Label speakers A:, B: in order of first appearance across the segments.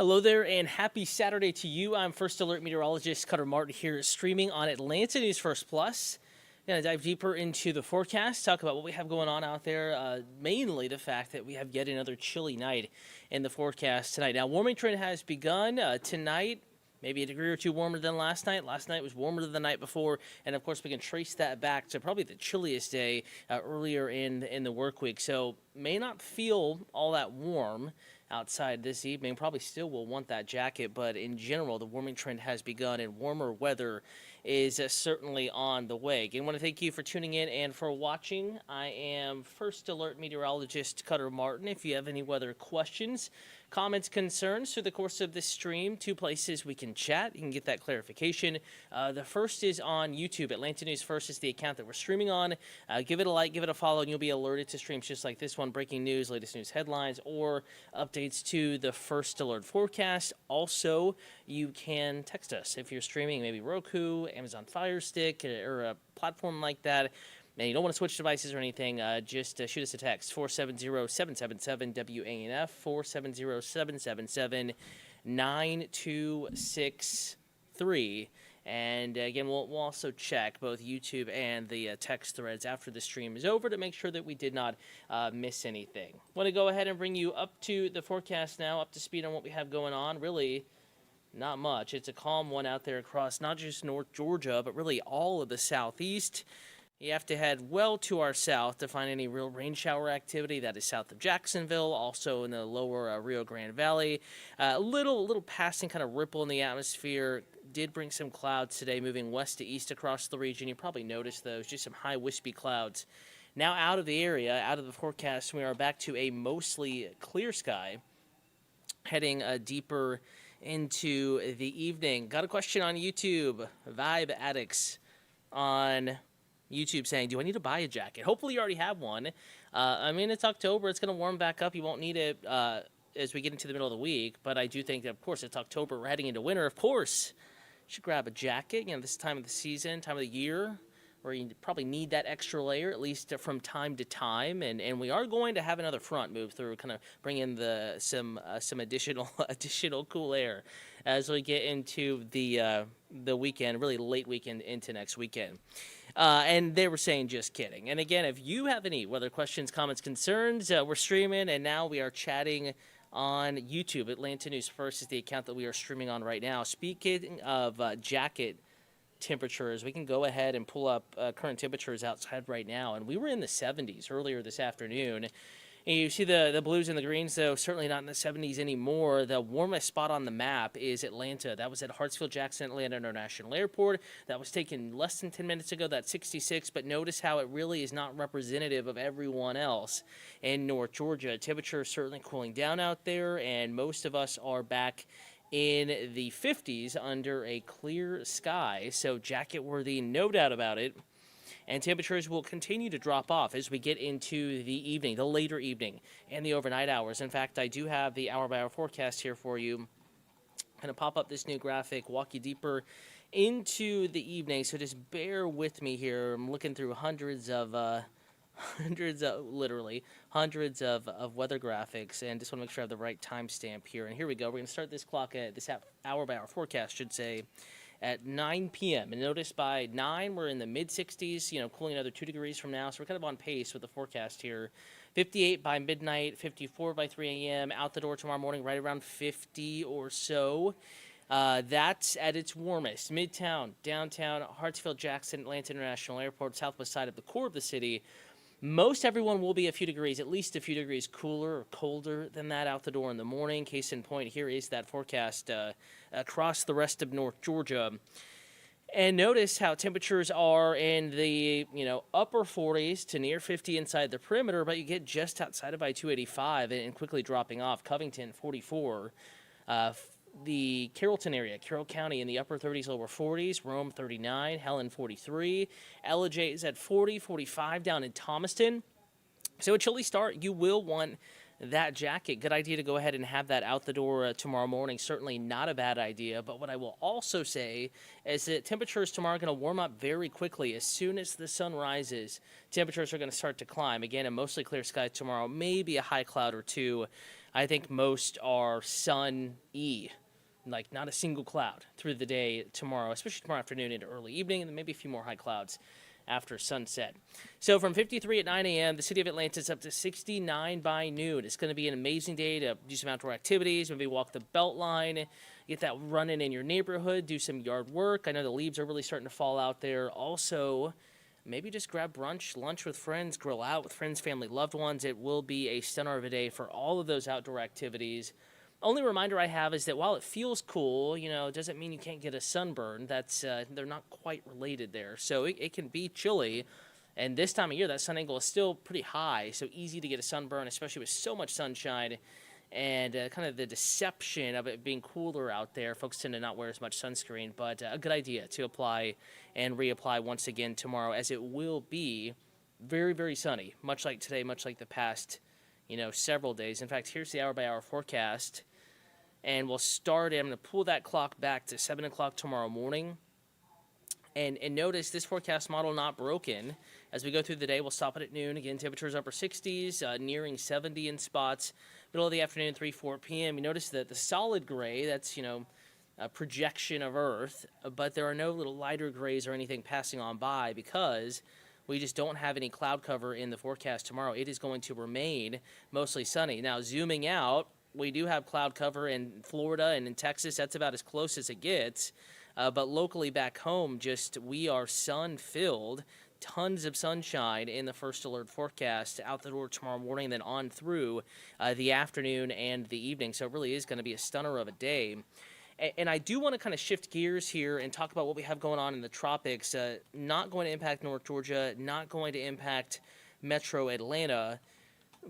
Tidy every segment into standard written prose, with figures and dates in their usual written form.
A: Hello there and happy Saturday to you. I'm First Alert Meteorologist Cutter Martin here streaming on Atlanta News First Plus. Going to dive deeper into the forecast, talk about what we have going on out there, mainly the fact that we have yet another chilly night in the forecast tonight. Now, warming trend has begun tonight. Maybe a degree or two warmer than last night. Last night was warmer than the night before, and of course we can trace that back to probably the chilliest day earlier in the work week. So may not feel all that warm outside this evening. Probably still will want that jacket, but in general, the warming trend has begun, and warmer weather is certainly on the way. Again, I want to thank you for tuning in and for watching. I am First Alert Meteorologist Cutter Martin. If you have any weather questions, comments, concerns through the course of this stream, two places we can chat. You can get that clarification. The first is on YouTube. Atlanta News First is the account that we're streaming on. Give it a like, give it a follow, and you'll be alerted to streams just like this one, breaking news, latest news headlines, or updates to the First Alert forecast. Also, you can text us if you're streaming, maybe Roku, Amazon Fire Stick, or a platform like that, and you don't want to switch devices or anything, just shoot us a text, 470-777-WANF, 470-777-9263. And again, we'll also check both YouTube and the text threads after the stream is over to make sure that we did not miss anything. Want to go ahead and bring you up to the forecast now, up to speed on what we have going on. Really, not much. It's a calm one out there across not just North Georgia, but really all of the southeast. You have to head well to our south to find any real rain shower activity. That is south of Jacksonville, also in the lower Rio Grande Valley. A little passing kind of ripple in the atmosphere. Did bring some clouds today moving west to east across the region. You probably noticed those, just some high wispy clouds. Now out of the area, out of the forecast, we are back to a mostly clear sky, heading deeper into the evening. Got a question on YouTube. Vibe Addicts on YouTube saying, do I need to buy a jacket? Hopefully you already have one. I mean, it's October. It's going to warm back up. You won't need it as we get into the middle of the week. But I do think that, of course, it's October. We're heading into winter. Of course, you should grab a jacket. You know, this time of the season, time of the year, where you probably need that extra layer, at least from time to time. And we are going to have another front move through, kind of bring in some additional cool air as we get into the weekend, really late weekend into next weekend. And they were saying, just kidding. And again, if you have any weather questions, comments, concerns, we're streaming, and now we are chatting on YouTube. Atlanta News First is the account that we are streaming on right now. Speaking of jacket temperatures, we can go ahead and pull up current temperatures outside right now, and we were in the 70s earlier this afternoon. And you see the blues and the greens, though, certainly not in the 70s anymore. The warmest spot on the map is Atlanta. That was at Hartsfield-Jackson Atlanta International Airport. That was taken less than 10 minutes ago. That's 66, but notice how it really is not representative of everyone else in North Georgia. Temperature is certainly cooling down out there, and most of us are back in the 50s under a clear sky, so jacket worthy, no doubt about it. And temperatures will continue to drop off as we get into the evening, the later evening, and the overnight hours. In fact, I do have the hour-by-hour forecast here for you. I'm going to pop up this new graphic, walk you deeper into the evening, so just bear with me here. I'm looking through hundreds of weather graphics, and just want to make sure I have the right timestamp here. And here we go. We're going to start this clock at this hour-by-hour forecast, should say, at 9 p.m. And notice by 9, we're in the mid-60s, cooling another 2 degrees from now. So we're kind of on pace with the forecast here. 58 by midnight, 54 by 3 a.m. Out the door tomorrow morning, right around 50 or so. That's at its warmest. Midtown, downtown, Hartsfield-Jackson, Atlanta International Airport, southwest side of the core of the city. Most everyone will be a few degrees, at least a few degrees cooler or colder than that out the door in the morning. Case in point, here is that forecast across the rest of North Georgia. And notice how temperatures are in the upper 40s to near 50 inside the perimeter, but you get just outside of I-285 and quickly dropping off. Covington, 44. The Carrollton area, Carroll County in the upper 30s, lower 40s. Rome, 39. Helen, 43. Ellijay is at 40, 45 down in Thomaston. So a chilly start. You will want that jacket. Good idea to go ahead and have that out the door tomorrow morning. Certainly not a bad idea. But what I will also say is that temperatures tomorrow are going to warm up very quickly. As soon as the sun rises, temperatures are going to start to climb. Again, a mostly clear sky tomorrow, maybe a high cloud or two I think most are sun-y, like not a single cloud through the day tomorrow, especially tomorrow afternoon into early evening, and then maybe a few more high clouds after sunset. So from 53 at 9 a.m., the city of Atlanta is up to 69 by noon. It's going to be an amazing day to do some outdoor activities, maybe walk the Beltline, get that running in your neighborhood, do some yard work. I know the leaves are really starting to fall out there. Also, maybe just grab brunch, lunch with friends, grill out with friends, family, loved ones. It will be a stunner of a day for all of those outdoor activities. Only reminder I have is that while it feels cool, it doesn't mean you can't get a sunburn. That's they're not quite related there. So it can be chilly, and this time of year, that sun angle is still pretty high, so easy to get a sunburn, especially with so much sunshine and kind of the deception of it being cooler out there. Folks tend to not wear as much sunscreen, but a good idea to apply and reapply once again tomorrow, as it will be very, very sunny, much like today, much like the past, several days. In fact, here's the hour-by-hour forecast. And we'll start, I'm going to pull that clock back to 7 o'clock tomorrow morning. And notice this forecast model not broken. As we go through the day, we'll stop it at noon. Again, temperatures upper 60s, nearing 70 in spots. Middle of the afternoon, 3, 4 p.m. You notice that the solid gray, that's, a projection of Earth. But there are no little lighter grays or anything passing on by because we just don't have any cloud cover in the forecast tomorrow. It is going to remain mostly sunny. Now, zooming out, we do have cloud cover in Florida and in Texas. That's about as close as it gets. But locally back home, we are sun-filled. Tons of sunshine in the first alert forecast out the door tomorrow morning, then on through the afternoon and the evening. So it really is going to be a stunner of a day. And I do want to kind of shift gears here and talk about what we have going on in the tropics. Not going to impact North Georgia, not going to impact Metro Atlanta.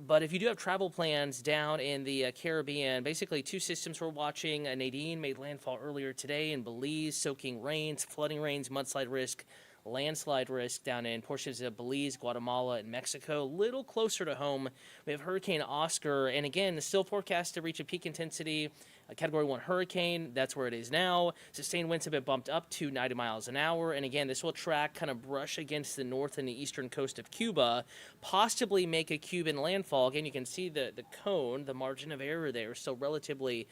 A: But if you do have travel plans down in the Caribbean, basically two systems we're watching. Nadine made landfall earlier today in Belize, soaking rains, flooding rains, mudslide risk, landslide risk down in portions of Belize, Guatemala, and Mexico. A little closer to home, we have Hurricane Oscar, and again, still forecast to reach a peak intensity, a Category 1 hurricane. That's where it is now. Sustained winds have been bumped up to 90 miles an hour, and again, this will track, kind of brush against the north and the eastern coast of Cuba, possibly make a Cuban landfall. Again, you can see the cone, the margin of error there, still relatively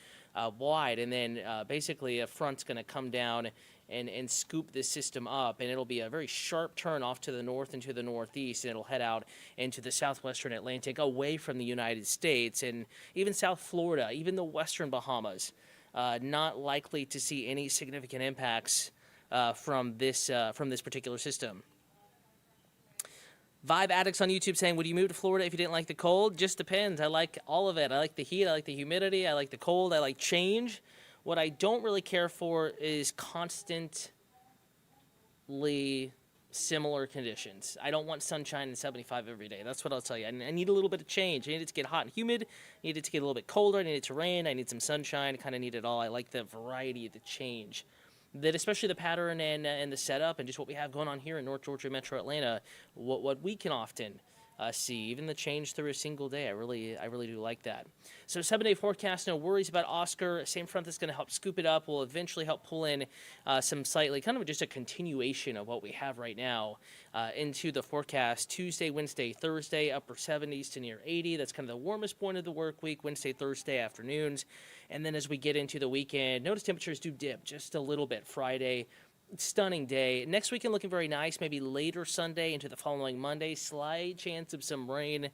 A: wide, and then basically a front's going to come down and scoop this system up, and it'll be a very sharp turn off to the north and to the northeast, and it'll head out into the southwestern Atlantic, away from the United States, and even South Florida, even the western Bahamas. Not likely to see any significant impacts from this particular system. Vibe Addicts on YouTube saying, would you move to Florida if you didn't like the cold? Just depends. I like all of it. I like the heat. I like the humidity. I like the cold. I like change. What I don't really care for is constantly similar conditions. I don't want sunshine and 75 every day. That's what I'll tell you. I need a little bit of change. I need it to get hot and humid. I need it to get a little bit colder. I need it to rain. I need some sunshine. I kind of need it all. I like the variety, the change. That especially the pattern and the setup and just what we have going on here in North Georgia, Metro Atlanta, what we can often see, even the change through a single day. I really do like that. So 7-day forecast, no worries about Oscar. Same front that's going to help scoop it up. Will eventually help pull in some slightly, kind of just a continuation of what we have right now into the forecast. Tuesday, Wednesday, Thursday, upper 70s to near 80. That's kind of the warmest point of the work week, Wednesday, Thursday afternoons. And then as we get into the weekend, notice temperatures do dip just a little bit. Friday, stunning day. Next weekend looking very nice, maybe later Sunday into the following Monday. Slight chance of some rain.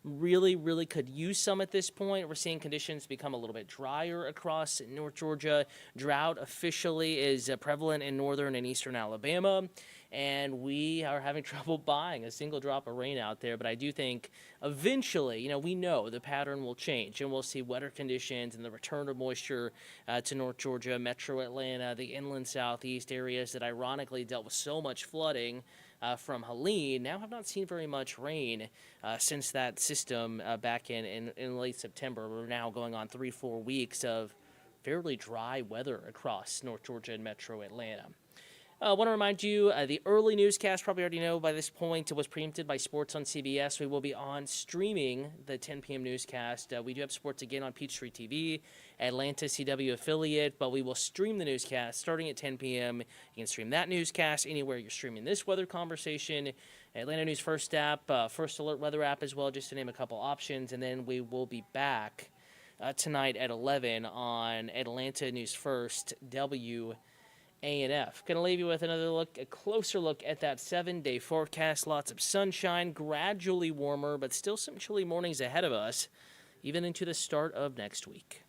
A: Really could use some at this point. We're seeing conditions become a little bit drier across North Georgia. Drought officially is prevalent in northern and eastern Alabama. And we are having trouble buying a single drop of rain out there. But I do think eventually, we know the pattern will change. And we'll see wetter conditions and the return of moisture to North Georgia, Metro Atlanta, the inland southeast areas that ironically dealt with so much flooding from Helene. Now have not seen very much rain since that system back in late September. We're now going on 3-4 weeks of fairly dry weather across North Georgia and Metro Atlanta. I want to remind you, the early newscast, probably already know by this point, was preempted by sports on CBS. We will be on streaming the 10 p.m. newscast. We do have sports again on Peachtree TV, Atlanta CW affiliate, but we will stream the newscast starting at 10 p.m. You can stream that newscast anywhere you're streaming this weather conversation, Atlanta News First app, First Alert weather app as well, just to name a couple options, and then we will be back tonight at 11 on Atlanta News First, WANF. Going to leave you with a closer look at that 7-day forecast. Lots of sunshine, gradually warmer, but still some chilly mornings ahead of us, even into the start of next week.